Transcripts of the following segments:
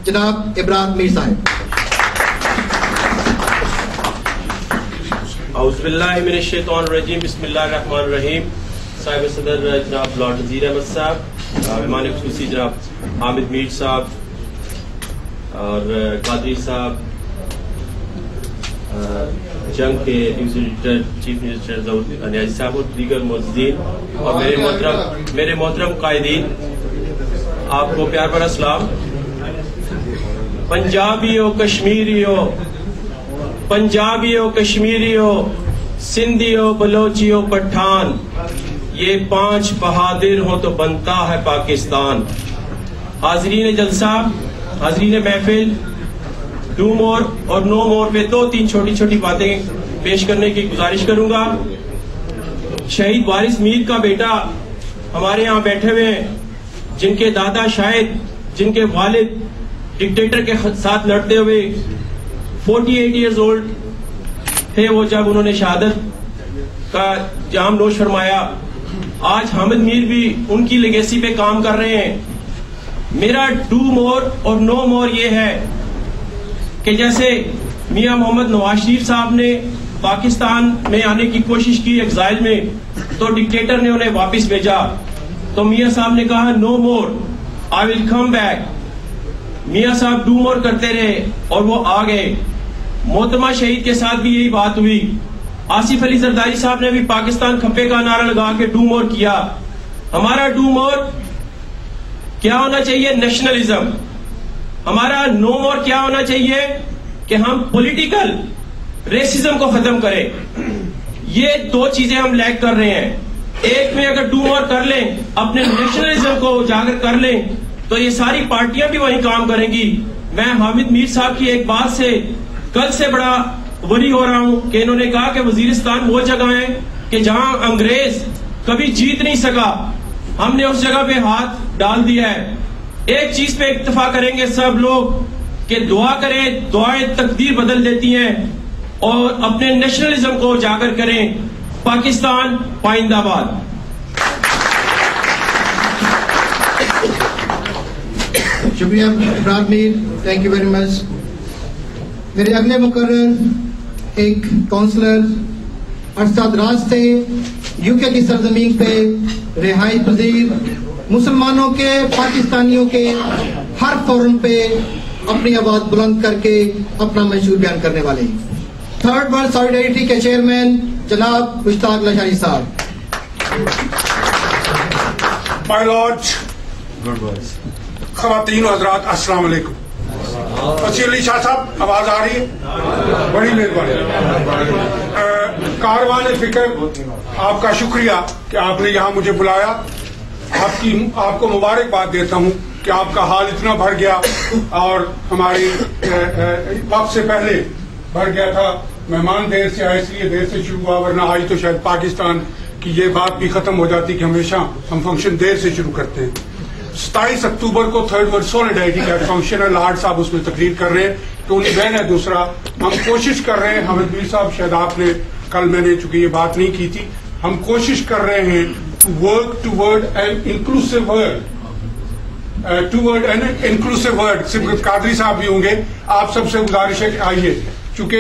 जनाब इब्राहिम मीर साहब। औज़ुबिल्लाहिमिनश्शैतानिर्रजीम, बिस्मिल्लाहिर्रहमानिर्रहीम। साहिब सदर जनाब लॉर्ड वज़ीर अहमद साहब, मेहमान ख़ुसूसी जनाब हामिद मीर साहब और कादरी साहब, जंग के news editor chief minister Zafar Niazi साहब और दीगर मौजूदीन और मेरे मोहतरम कायदीन, आपको प्यार भरा सलाम। पंजाबियों कश्मीरियों, पंजाबियों कश्मीरियों, सिंधियों बलोचियों पठान, ये 5 बहादुर हो तो बनता है पाकिस्तान। हाजरीन जलसा, हाजरीन महफिल, डू मोर और नो मोर पे 2-3 छोटी छोटी बातें पेश करने की गुजारिश करूंगा। शहीद वारिस मीर का बेटा हमारे यहाँ बैठे हुए हैं, जिनके दादा शायद, जिनके वालिद डिक्टेटर के साथ लड़ते हुए 48 ईयर्स ओल्ड थे वो जब उन्होंने शहादत का जाम नोश फरमाया। आज हामिद मीर भी उनकी लेगेसी पे काम कर रहे हैं। मेरा डू मोर और नो मोर ये है कि जैसे मियां मोहम्मद नवाज शरीफ साहब ने पाकिस्तान में आने की कोशिश की एग्जाइल में, तो डिक्टेटर ने उन्हें वापस भेजा, तो मियां साहब ने कहा no more, I will come back. Mian Sahab do मोर करते रहे और वो आ गए। मोहतरमा शहीद के साथ भी यही बात हुई। आसिफ अली जरदारी साहब ने भी पाकिस्तान खप्पे का नारा लगा के डू मोर किया। हमारा डू मोर क्या होना चाहिए? नेशनलिज्म। हमारा नो मोर क्या होना चाहिए कि हम पॉलिटिकल रेसिज्म को खत्म करें। ये 2 चीजें हम लैग कर रहे हैं। एक में अगर डू मोर कर लें, अपने नेशनलिज्म को उजागर कर लें, तो ये सारी पार्टियां भी वही काम करेंगी। मैं हामिद मीर साहब की एक बात से कल से बड़ा वरी हो रहा हूं कि इन्होंने कहा कि वजीरिस्तान वो जगह है कि जहां अंग्रेज कभी जीत नहीं सका, हमने उस जगह पे हाथ डाल दिया है। एक चीज पे इत्तेफाक करेंगे सब लोग कि दुआ करें, दुआएं तकदीर बदल देती हैं, और अपने नेशनलिज्म को उजागर करें। पाकिस्तान पाइंदाबाद। शुक्रिया Ibrahim Mir, thank you very much. मेरे अगले मुकर्रर एक काउंसलर अरशद राज थे, यूके की सरजमीन पे रिहाई पजीर, मुसलमानों के, पाकिस्तानियों के हर फोरम पे अपनी आवाज बुलंद करके अपना मंशूर बयान करने वाले थर्ड वर्ल्ड सॉलिडेरिटी के चेयरमैन जनाब मुश्ताक लशारी साहब। माय लॉर्ड्स, ख़वातीन और हज़रात, अस्सलाम वालेकुम। अली शाह साहब, आवाज आ रही है? बड़ी मेहरबानी। कारवान फिक्र, आपका शुक्रिया कि आपने यहाँ मुझे बुलाया। आपको मुबारकबाद देता हूँ कि आपका हाल इतना भर गया और हमारे वक्त से पहले भर गया था। मेहमान देर से आए इसलिए देर से शुरू हुआ, वरना आई तो शायद पाकिस्तान की ये बात भी खत्म हो जाती कि हमेशा हम फंक्शन देर से शुरू करते हैं। 27 अक्टूबर को थर्ड वर्ल्ड सॉलिडेरिटी का फंक्शन है, लाड साहब उसमें तकरीर कर रहे हैं, तो उनकी बहन है। दूसरा, हम कोशिश कर रहे हैं, हामिद मीर साहब शायद आपने कल, मैंने चूंकि ये बात नहीं की थी, हम कोशिश कर रहे हैं to work toward an inclusive world. सिर्फ कादरी साहब भी होंगे, आप सबसे गुजारिश है कि आइए, चूंकि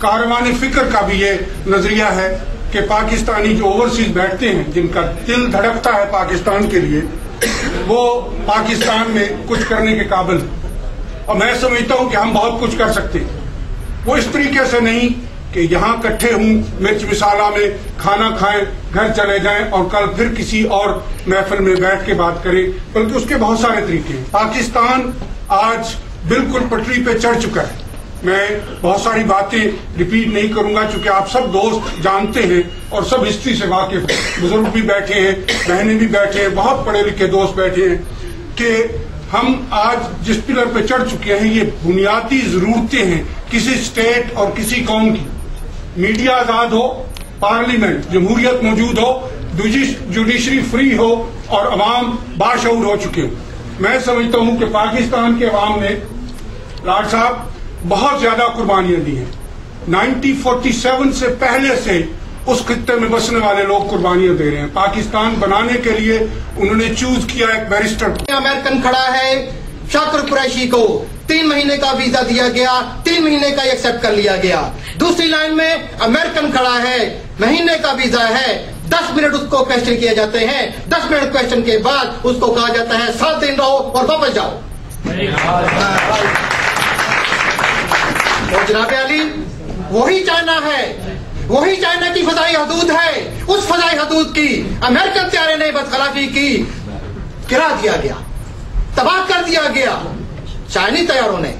कारवान फिक्र का भी ये नजरिया है कि पाकिस्तानी जो ओवरसीज बैठते हैं, जिनका दिल धड़कता है पाकिस्तान के लिए, वो पाकिस्तान में कुछ करने के काबिल है। और मैं समझता हूं कि हम बहुत कुछ कर सकते हैं। वो इस तरीके से नहीं कि यहाँ इकट्ठे हूं, मिर्च मिसाला में खाना खाएं, घर चले जाएं और कल फिर किसी और महफिल में बैठ के बात करें, बल्कि उसके बहुत सारे तरीके हैं। पाकिस्तान आज बिल्कुल पटरी पे चढ़ चुका है। मैं बहुत सारी बातें रिपीट नहीं करूंगा, चूंकि आप सब दोस्त जानते हैं और सब हिस्ट्री से वाकिफ हैं। बुजुर्ग भी बैठे हैं, बहनें भी बैठे हैं, बहुत पढ़े लिखे दोस्त बैठे हैं कि हम आज जिस पिलर पे चढ़ चुके हैं, ये बुनियादी जरूरतें हैं किसी स्टेट और किसी कौम की। मीडिया आजाद हो, पार्लियामेंट जमहूरियत मौजूद हो, जुडिशरी फ्री हो और अवाम बाशऊर हो चुके हो। मैं समझता हूं कि पाकिस्तान के अवाम ने, लाड साहब, बहुत ज्यादा कुर्बानियां दी हैं। 1947 से पहले से उस खित्ते में बसने वाले लोग कुर्बानियां दे रहे हैं। पाकिस्तान बनाने के लिए उन्होंने चूज किया एक बैरिस्टर को। अमेरिकन खड़ा है, शाकिर कुरैशी को 3 महीने का वीजा दिया गया, 3 महीने का एक्सेप्ट कर लिया गया। दूसरी लाइन में अमेरिकन खड़ा है, महीने का वीजा है, 10 मिनट उसको क्वेश्चन किए जाते हैं, 10 मिनट क्वेश्चन के बाद उसको कहा जाता है 7 दिन रहो और वापस जाओ। और जनाब अली, वही चाइना है, वही चाइना की फजाई हदूद है, उस फजाई हदूद की अमेरिकन त्यारे ने बदखलाफी की, गिरा दिया गया, तबाह कर दिया गया चाइनीज तैयारों ने,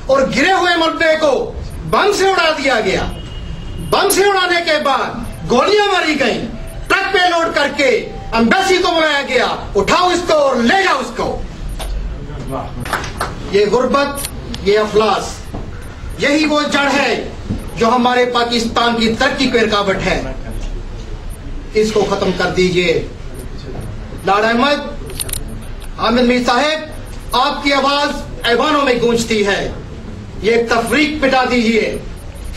और गिरे हुए मलबे को बम से उड़ा दिया गया। बम से उड़ाने के बाद गोलियां मारी गई, ट्रक पे लोड करके एम्बेसी को बुलाया गया, उठाओ इसको और ले जाओ उसको। ये गुर्बत, ये अफलास, यही वो जड़ है जो हमारे पाकिस्तान की तरक्की की रुकावट है। इसको खत्म कर दीजिए। लाड अहमद, आमिर मीर साहब, आपकी आवाज ऐवानों में गूंजती है। ये तफरीक मिटा दीजिए,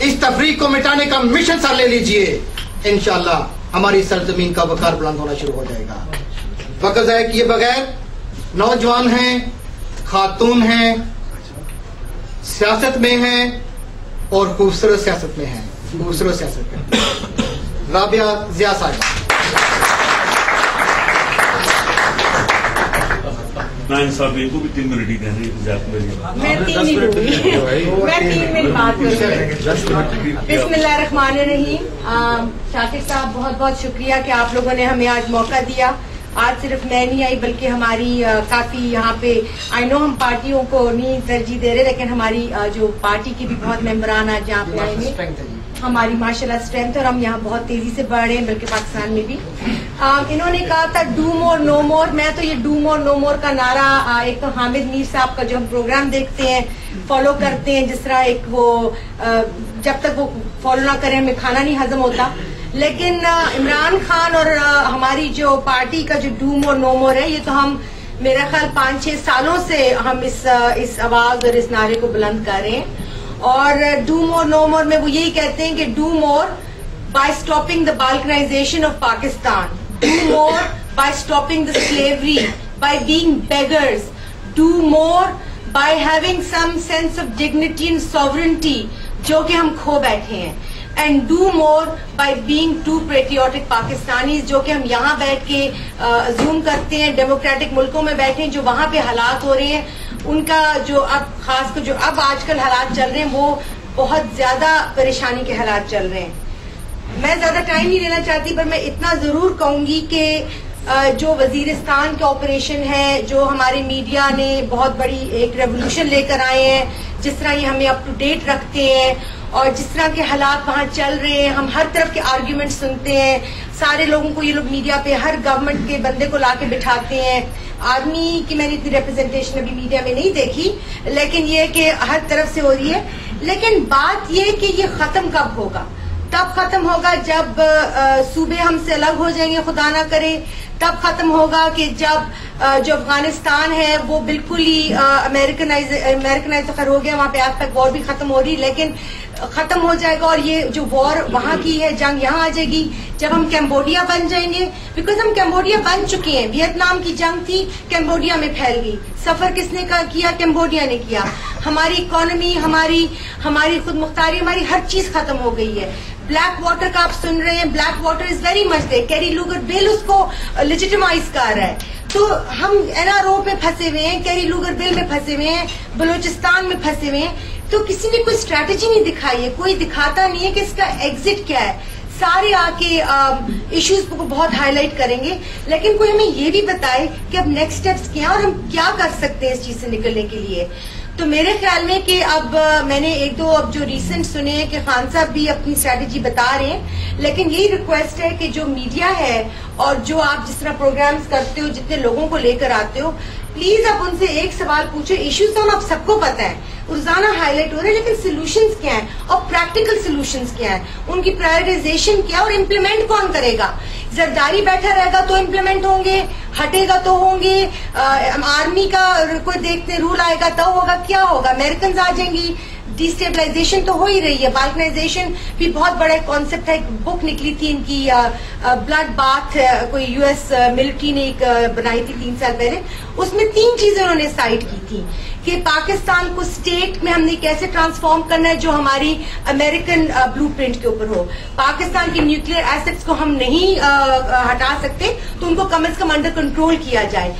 इस तफरीक को मिटाने का मिशन सर ले लीजिए। इंशाअल्लाह हमारी सरजमीन का वकार बुलंद होना शुरू हो जाएगा। वक्त ज़ाया किए बगैर नौजवान हैं, खातून हैं, सियासत में हैं और खूबसूरत सियासत में हैं, खूबसूरत सियासत में। राबिया जिया साहिबा। साहब को भी 3 मिनट ही कहने मैं 3 मिनट बात करूँगी। बिस्मिल्लाहिर्रहमानिर्रहीम। शाकिर साहब, बहुत बहुत शुक्रिया कि आप लोगों ने हमें आज मौका दिया। आज सिर्फ मैं नहीं आई बल्कि हमारी काफी यहाँ पे, आई नो हम पार्टियों को नहीं तरजीह दे रहे, लेकिन हमारी जो पार्टी की भी बहुत मेंबरान आज यहाँ पे आए हैं। हमारी माशाल्लाह स्ट्रेंथ, और हम यहाँ बहुत तेजी से बढ़ रहे हैं, बल्कि पाकिस्तान में भी। इन्होंने कहा था डू मोर नो मोर। मैं तो ये डू मोर नो मोर का नारा, एक तो हामिद मीर साहब का जो हम प्रोग्राम देखते हैं, फॉलो करते हैं, जिस तरह एक वो जब तक वो फॉलो ना करें हमें खाना नहीं हजम होता। लेकिन इमरान खान और हमारी जो पार्टी का जो डू मोर नो मोर है, ये तो हम मेरा ख्याल 5-6 सालों से हम इस आवाज और इस नारे को बुलंद कर रहे हैं। और डू मोर नो मोर में वो यही कहते हैं कि do more by stopping the balkanization of Pakistan, do more by stopping the slavery, by being beggars, do more by having some sense of dignity and sovereignty जो कि हम खो बैठे हैं, and do more by being too patriotic Pakistanis, जो कि हम यहाँ बैठ के अज्यूम करते हैं डेमोक्रेटिक मुल्कों में बैठे, जो वहां पे हालात हो रहे हैं उनका जो अब खासकर जो अब आजकल हालात चल रहे हैं वो बहुत ज्यादा परेशानी के हालात चल रहे हैं। मैं ज्यादा टाइम नहीं लेना चाहती, पर मैं इतना जरूर कहूंगी कि जो वजीरिस्तान का ऑपरेशन है, जो हमारे मीडिया ने बहुत बड़ी एक रेवोल्यूशन लेकर आए हैं, जिस तरह ये हमें अप टू डेट रखते हैं और जिस तरह के हालात वहां चल रहे हैं, हम हर तरफ के आर्ग्यूमेंट सुनते हैं, सारे लोगों को ये लोग मीडिया पे हर गवर्नमेंट के बंदे को लाके बिठाते हैं। आर्मी की मैंने इतनी रिप्रेजेंटेशन अभी मीडिया में नहीं देखी, लेकिन ये कि हर तरफ से हो रही है। लेकिन बात ये कि ये खत्म कब होगा? तब खत्म होगा जब सूबे हमसे अलग हो जाएंगे, खुदा ना करे। तब खत्म होगा कि जब जो अफगानिस्तान है वो बिल्कुल ही अमेरिकनाइज तो खैर हो गया, वहां पे आज तक वॉर भी खत्म हो रही, लेकिन खत्म हो जाएगा और ये जो वॉर वहां की है, जंग यहाँ आ जाएगी जब हम कैम्बोडिया बन जाएंगे। बिकॉज हम कैम्बोडिया बन चुके हैं। वियतनाम की जंग थी, कैम्बोडिया में फैल गई। सफर किसने किया? कैम्बोडिया ने किया। हमारी इकोनॉमी, हमारी खुद मुख्तारी, हमारी हर चीज खत्म हो गई है। ब्लैक वाटर का आप सुन रहे हैं, black water is very much they. Carry लूगर bill उसको लेजिटिमाइज कर रहा है। तो हम एनआरओ में फंसे हुए हैं, कैरी लूगर बिल में फंसे हुए हैं, बलूचिस्तान में फंसे हुए हैं। तो किसी ने कोई स्ट्रैटेजी नहीं दिखाई है, कोई दिखाता नहीं है कि इसका एग्जिट क्या है। सारे आके इश्यूज को बहुत हाईलाइट करेंगे, लेकिन कोई हमें ये भी बताए कि अब नेक्स्ट स्टेप्स क्या और हम क्या कर सकते हैं इस चीज से निकलने के लिए। तो मेरे ख्याल में कि अब मैंने एक दो अब जो रिसेंट सुने हैं कि खान साहब भी अपनी स्ट्रैटेजी बता रहे हैं, लेकिन यही रिक्वेस्ट है कि जो मीडिया है और जो आप जिस तरह प्रोग्राम्स करते हो, जितने लोगों को लेकर आते हो, प्लीज आप उनसे एक सवाल पूछो। इश्यूज तो आप सबको पता है, रोजाना हाईलाइट हो रहे हैं, लेकिन सोल्यूशंस क्या हैं और प्रैक्टिकल सोल्यूशंस क्या हैं, उनकी प्रायोरिटाइजेशन क्या और इम्प्लीमेंट कौन करेगा। जरदारी बैठा रहेगा तो इम्प्लीमेंट होंगे, हटेगा तो होंगे, आर्मी का कोई देखते रूल आएगा तो होगा, क्या होगा? अमेरिकन आ जाएंगी, डिस्टेबलाइजेशन तो हो ही रही है, बाल्कनाइजेशन भी बहुत बड़ा कॉन्सेप्ट है। एक बुक निकली थी इनकी ब्लड बाथ, कोई यूएस मिलिट्री ने एक बनाई थी 3 साल पहले। उसमें 3 चीजें उन्होंने साइट की थी कि पाकिस्तान को स्टेट में हमने कैसे ट्रांसफॉर्म करना है जो हमारी अमेरिकन ब्लूप्रिंट के ऊपर हो। पाकिस्तान के न्यूक्लियर एसेट्स को हम नहीं हटा सकते, तो उनको कम से कम अंडर कंट्रोल किया जाए।